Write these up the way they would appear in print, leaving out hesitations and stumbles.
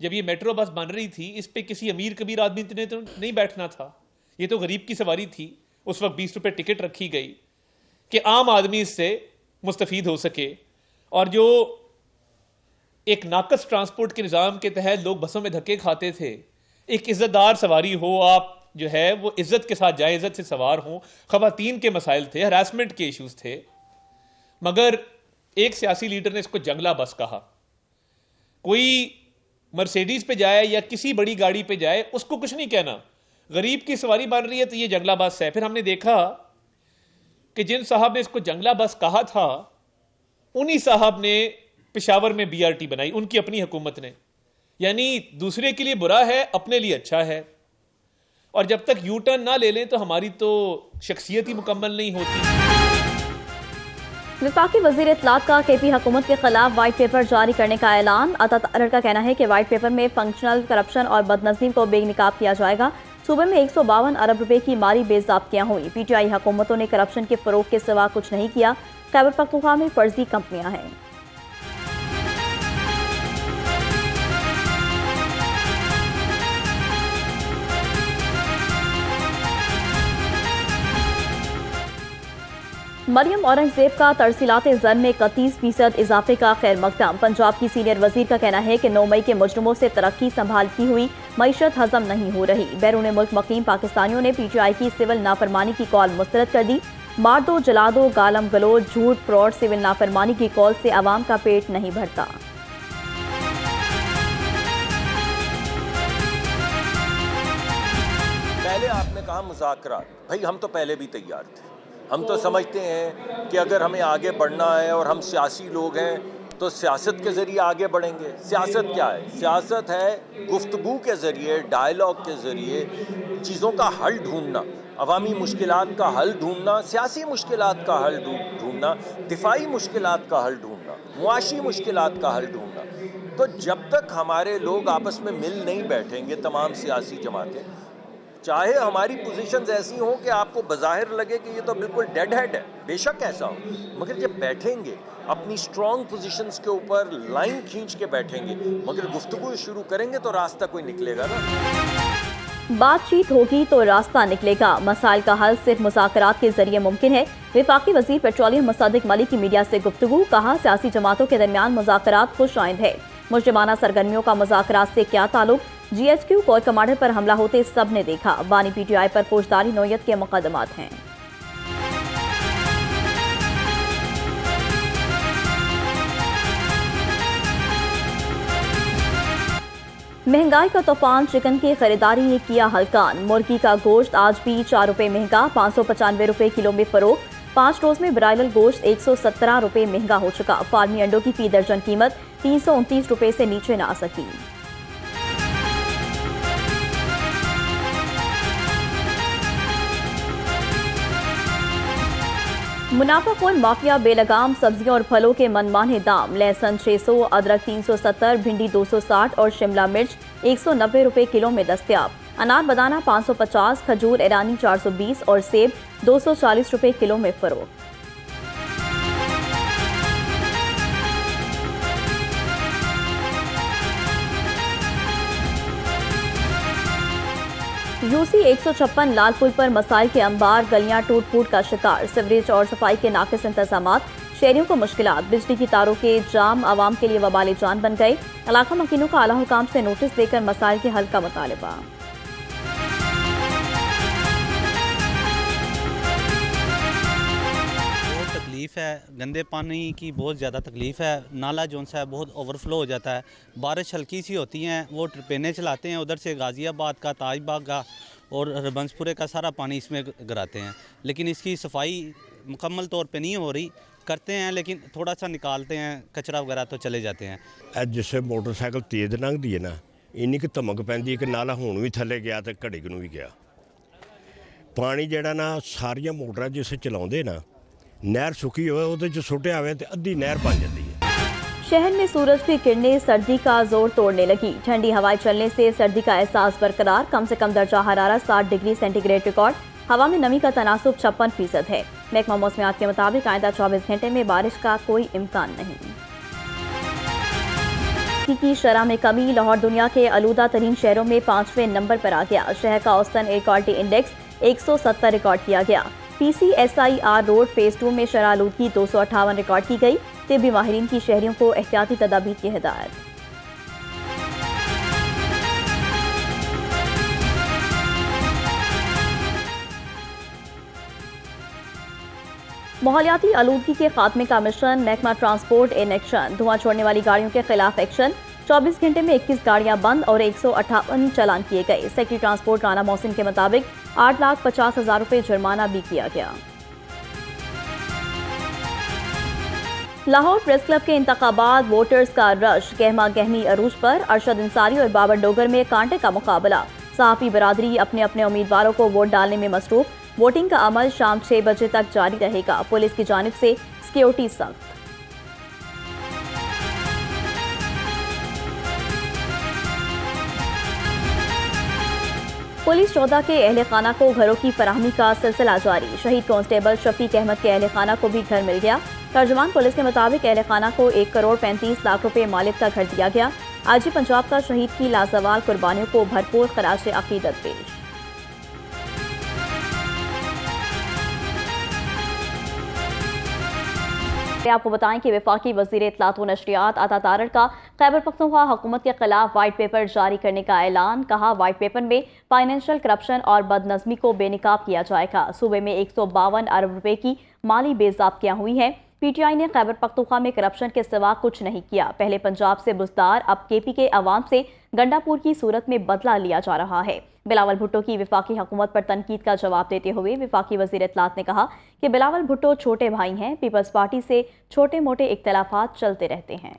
जब ये metro bus बन रही थी, इस पे किसी अमीर कबीर आदमी ने तो नहीं बैठना था, ये तो गरीब की सवारी थी। उस वक्त 20 रुपए टिकट रखी गई कि आम आदमी इससे मुस्तफीद हो सके। और जो एक नाकस ट्रांसपोर्ट के निज़ाम के तहत लोग बसों में धक्के खाते थे, एक इज्जतदार सवारी हो, आप जो है वो इज्जत के साथ जाए, इज्जत से सवार हों। खवातीन के मसाइल थे, हरासमेंट के इश्यूज थे, मगर एक सियासी लीडर ने इसको जंगला बस कहा। कोई मर्सिडीज पे जाए या किसी बड़ी गाड़ी पे जाए, उसको कुछ नहीं कहना, गरीब की सवारी बन रही है तो ये जंगला बस है। फिर हमने देखा कि जिन साहब ने इसको जंगला बस कहा था, उन्हीं साहब ने पेशावर में बीआरटी बनाई, उनकी अपनी हुकूमत ने। यानी दूसरे के लिए बुरा है, अपने लिए अच्छा है। और जब तक यू टर्न ना ले लें तो हमारी तो शख्सियत ही मुकम्मल नहीं होती। वफाकी वज़ीर इत्तलात का KP हुकूमत के खिलाफ वाइट पेपर जारी करने का ऐलान। अता तारड़ का कहना है कि वाइट पेपर में फंक्शनल करप्शन और बदनज़मी को बेनकाब किया जाएगा। सूबे में 152 अरब रुपए की माली बेज़ाब्तियाँ हुई। PTI हुकूमतों ने करप्शन के फ़रोग के सिवा कुछ नहीं किया। खैबर पख्तूनख्वा में फर्जी कंपनियाँ हैं। मरियम औरंगजेब का तरसीलात ज़र में 31% इजाफे का खैर मकदम। पंजाब की सीनियर वजीर का कहना है कि 9 मई के मुजरिमों से तरक्की संभालती हुई मईशत हजम नहीं हो रही। बैरून मुल्क मकीम पाकिस्तानियों ने PTI की सिविल नाफरमानी की कॉल मुस्तरद कर दी। मार दो, जला दो, गालम गलोच, झूठ, फ्रॉड, सिविल नाफरमानी की कॉल से आवाम का पेट नहीं भरता। पहले आपने कहा मुज़ाकरात, भाई हम तो पहले भी तैयार थे। हम तो समझते हैं कि अगर हमें आगे बढ़ना है और हम सियासी लोग हैं तो सियासत के ज़रिए आगे बढ़ेंगे। सियासत क्या है? सियासत है गुफ्तगू के ज़रिए, डायलॉग के ज़रिए चीज़ों का हल ढूंढना, अवामी मुश्किलात का हल ढूंढना, सियासी मुश्किलात का हल ढूंढना, दिफाई मुश्किलात का हल ढूंढना, मुआशी मुश्किलात का हल ढूंढना। तो जब तक हमारे लोग आपस में मिल नहीं बैठेंगे, तमाम सियासी जमातें, चाहे हमारी पोजीशंस ऐसी हों कि आपको बज़ाहिर लगे कि ये तो बिल्कुल डेड हेड है, बेशक ऐसा हो, मगर जब बैठेंगे अपनी स्ट्रॉन्ग पोजीशंस के ऊपर लाइन खींच के बैठेंगे, मगर गुफ्तगू शुरू करेंगे तो रास्ता कोई निकलेगा ना। बातचीत होगी तो रास्ता निकलेगा। मसाइल का हल सिर्फ मुज़ाकरात के जरिए मुमकिन है। वफाकी वज़ीर पेट्रोलियम मुसद्दिक मलिक की मीडिया से गुफ्तगू। कहा, सियासी जमातों के दरमियान मुज़ाकरात खुश आइंद है। मुजरिमाना सरगर्मियों का मुज़ाकरात से क्या ताल्लुक? GHQ कोर कमांडर पर हमला होते सब ने देखा। बानी PTI पर फौजदारी नौयत के मुकदमात हैं। महंगाई का तूफान चिकन की खरीदारी ने किया हल्कान। मुर्गी का गोश्त आज भी 4 रुपए महंगा, 595 रुपए किलो में फरोख्त। 5 रोज में ब्रायलर गोश्त 117 रुपए महंगा हो चुका। फार्मी अंडों की फी दर्जन कीमत 329 रुपए से नीचे ना आ सकी। मुनाफाखोर माफिया बेलगाम सब्जियों और फलों के मनमाने दाम। लहसुन 600, अदरक 370, भिंडी 260 और शिमला मिर्च 190 रुपए किलो में दस्तयाब। अनार बदाना 550, खजूर ईरानी 420 और सेब 240 रुपए किलो में फरोख्त। UC 156 लाल पुल पर मसाइल के अंबार, गलियां टूट फूट का शिकार। सीवरेज और सफाई के नाकिस इंतजामात, शहरियों को मुश्किलात। बिजली की तारों के जाम आवाम के लिए वबाल जान बन गए। इलाका मकीनों का आला हुकाम से नोटिस देकर मसाइल के हल का मुतालबा। तकलीफ़ है, गंदे पानी की बहुत ज़्यादा तकलीफ़ है। नाला जोन सा है बहुत ओवरफ्लो हो जाता है। बारिश हल्की सी होती हैं, वो ट्रिपेने चलाते हैं, उधर से गाज़ियाबाद का, ताजबाग का और रबंसपुरे का सारा पानी इसमें गिराते हैं। लेकिन इसकी सफाई मुकम्मल तौर पे नहीं हो रही। करते हैं लेकिन थोड़ा सा निकालते हैं कचरा वगैरह तो चले जाते हैं। जिससे मोटरसाइकिल तेज़ लंघदी है ना, इन्नी कि धमक पैंदी है कि नाला हुण भी थल्ले गया तो घड़ी नूं भी गया। पानी जिहड़ा ना सारियां मोटरां जिसे चलाउंदे ना, नहर सुखी हो उहदे च सुट्टिया होवे ते अद्धी नहर बन जाती है। शहर में सूरज की किरणें सर्दी का जोर तोड़ने लगी। ठंडी हवाएं चलने से सर्दी का एहसास बरकरार। कम से कम दर्जा हरारत 60 डिग्री सेंटीग्रेड रिकॉर्ड। हवा में नमी का तनासुब 56% है। महकमा मौसमियात के मुताबिक आइंदा 24 घंटे में बारिश का कोई इम्कान नहीं। आलूदगी की शरह में कमी, लाहौर दुनिया के आलूदा तरीन शहरों में 5वें नंबर पर आ गया। शहर का औसतन एयर क्वालिटी इंडेक्स 170 रिकॉर्ड किया गया। PCSIR रोड फेज 2 में शरह आलूदगी 258 रिकॉर्ड की गई। तिब्बी माहिरीन की शहरियों को एहतियाती तदाबीर की हिदायत। माहौलियाती आलूदगी के खात्मे का मिशन, महकमा ट्रांसपोर्ट इन एक्शन। धुआं छोड़ने वाली गाड़ियों के खिलाफ एक्शन। 24 घंटे में 21 गाड़ियां बंद और 158 चालान किए गए। सेक्रेटरी ट्रांसपोर्ट राना मोहसिन के मुताबिक 8,50,000 रुपए जुर्माना भी किया गया। लाहौर प्रेस क्लब के इंतखाबात, वोटर्स का रश, गहमा गहमी अरूज पर। अरशद अंसारी और बाबर डोगर में कांटे का मुकाबला। सहाफी बरादरी अपने अपने उम्मीदवारों को वोट डालने में मसरूफ। वोटिंग का अमल शाम 6 बजे तक जारी रहेगा। पुलिस की जानिब से सिक्योरिटी सख्त। पुलिस चौदह के अहले खाना को घरों की फराहमी का सिलसिला जारी। शहीद कांस्टेबल शफीक अहमद के अहले खाना को भी घर मिल गया। तर्जुमान पुलिस के मुताबिक अहले खाना को 1,35,00,000 रुपए मालिक का घर दिया गया। आजी पंजाब का शहीद की लाजवाल कुर्बानियों को भरपूर खराज अकीदत पेश। आपको बताएं कि वफाकी वजीर इत्तलात व नशरियात अता तारड़ का खैबर पख्तूनख्वा हुकूमत के खिलाफ वाइट पेपर जारी करने का ऐलान। कहा, वाइट पेपर में फाइनेंशियल करप्शन और बदनज़मी को बेनकाब किया जाएगा। सूबे में 152 अरब रुपए की माली बेज़ाब्तियां हुई हैं। PTI ने खैबर पख्तूनख्वा में करप्शन के सिवा कुछ नहीं किया। पहले पंजाब से बुजदार, अब KP के अवाम से गंडापुर की सूरत में बदला लिया जा रहा है। बिलावल भुट्टो की वफाकी हुकूमत पर तनकीद का जवाब देते हुए वफाकी वजीर इत्तलात ने कहा कि बिलावल भुट्टो छोटे भाई हैं। पीपल्स पार्टी से छोटे मोटे इख्तलाफात चलते रहते हैं।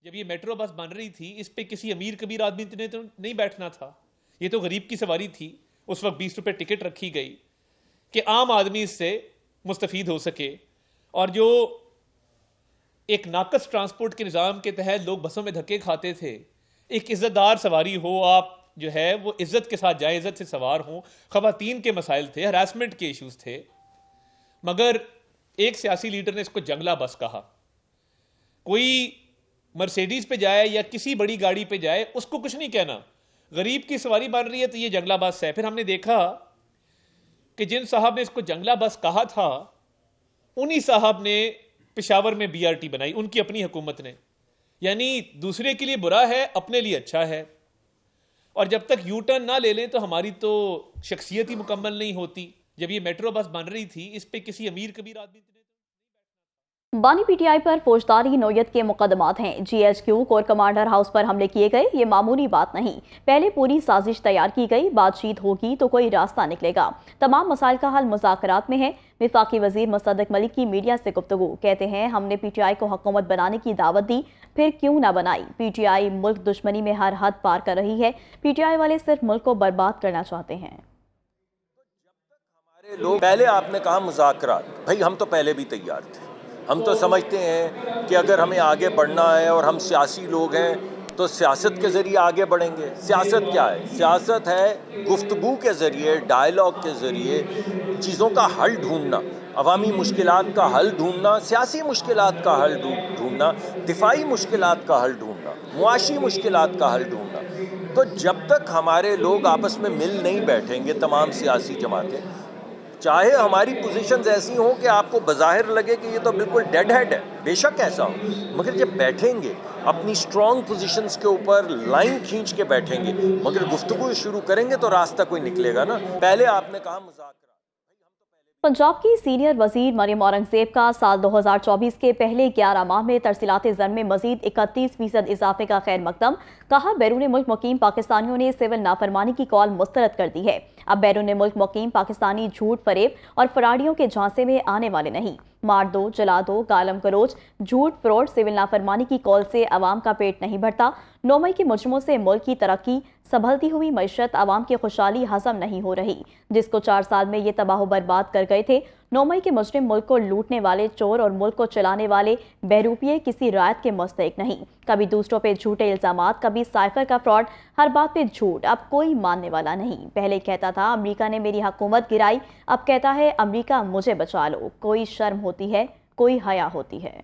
जब ये मेट्रो बस बन रही थी, इस पे किसी अमीर कबीर आदमी ने तो नहीं बैठना था। ये तो गरीब की सवारी थी। उस वक्त 20 रुपए टिकट रखी गई कि आम आदमी इससे मुस्तफीद हो सके। और जो एक नाकस ट्रांसपोर्ट के निज़ाम के तहत लोग बसों में धक्के खाते थे, एक इज्जतदार सवारी हो, आप जो है वो इज्जत के साथ जाए, इज्जत से सवार हो। खवातीन के मसाइल थे, हरासमेंट के इश्यूज थे, मगर एक सियासी लीडर ने इसको जंगला बस कहा। कोई मर्सिडीज पे जाए या किसी बड़ी गाड़ी पे जाए, उसको कुछ नहीं कहना। गरीब की सवारी बन रही है तो ये जंगला बस है। फिर हमने देखा कि जिन साहब ने इसको जंगला बस कहा था, उन्हीं साहब ने पेशावर में BRT बनाई, उनकी अपनी हुकूमत ने। यानी दूसरे के लिए बुरा है, अपने लिए अच्छा है। और जब तक यू टर्न ना ले लें तो हमारी तो शख्सियत ही मुकम्मल नहीं होती। जब ये मेट्रो बस बन रही थी, इस पे किसी अमीर कबीर आदमी ने बानी PTI पर फौजदारी नौयत के मुकदमात हैं। GHQ कोर कमांडर हाउस पर हमले किए गए, ये मामूली बात नहीं। पहले पूरी साजिश तैयार की गई, बातचीत होगी तो कोई रास्ता निकलेगा। तमाम मसाइल का हल मुज़ाकरात में है। वफाकी वजीर मुसद्दक मलिक की मीडिया से गुफ्तगू। कहते हैं, हमने PTI को हुकूमत बनाने की दावत दी, फिर क्यों ना बनाई। PTI मुल्क दुश्मनी में हर हद पार कर रही है। PTI वाले सिर्फ मुल्क को बर्बाद करना चाहते हैं। हमारे लोग, पहले आपने कहा मुज़ाकरात, भाई हम तो पहले भी तैयार थे। हम तो समझते हैं कि अगर हमें आगे बढ़ना है और हम सियासी लोग हैं तो सियासत के ज़रिए आगे बढ़ेंगे। सियासत क्या है? सियासत है गुफ्तगू के ज़रिए, डायलॉग के ज़रिए चीज़ों का हल ढूंढना, अवामी मुश्किलात का हल ढूंढना, सियासी मुश्किलात का हल ढूंढना, दिफाई मुश्किलात का हल ढूंढना, मुआशी मुश्किलात का हल ढूंढना। तो जब तक हमारे लोग आपस में मिल नहीं बैठेंगे, तमाम सियासी जमातें, चाहे हमारी पोजीशंस ऐसी हों कि आपको बज़ाहिर लगे कि ये तो बिल्कुल डेड हेड है, बेशक ऐसा हो, मगर जब बैठेंगे अपनी स्ट्रॉन्ग पोजीशंस के ऊपर लाइन खींच के बैठेंगे, मगर गुफ्तगू शुरू करेंगे तो रास्ता कोई निकलेगा ना। पहले आपने कहा मुज़ाकरा। पंजाब की सीनियर वजीर मरियम औरंगजेब का साल 2024 के पहले 11 माह में तरसीलात ज़र में मजीद 31% इजाफे का खैर मकदम। कहा, बैरून मुल्क मुकीम पाकिस्तानियों ने सिविल नाफरमानी की कॉल मुस्तरद कर दी है। अब बैरून मुल्क मुकीम पाकिस्तानी झूठ, फरेब और फराडियों के झांसे में आने वाले नहीं। मार दो, जला दो, गालम गलोच, झूठ, फ्रॉड, सिविल नाफरमानी की कॉल से अवाम का पेट नहीं भरता। 9 मई के मुजरिमों से मुल्क की तरक्की, संभलती हुई मैशत, अवाम की खुशहाली हजम नहीं हो रही। जिसको 4 साल में ये तबाह बर्बाद कर गए थे। 9 मई के मुजरिम मुल्क को लूटने वाले चोर और मुल्क को चलाने वाले बहरूपिये किसी रायत के मुस्तहिक नहीं। कभी दूसरों पे झूठे इल्जामात, कभी साइफर का फ्रॉड, हर बात पे झूठ। अब कोई मानने वाला नहीं। पहले कहता था अमेरिका ने मेरी हुकूमत गिराई, अब कहता है अमेरिका मुझे बचा लो। कोई शर्म होती है, कोई हया होती है।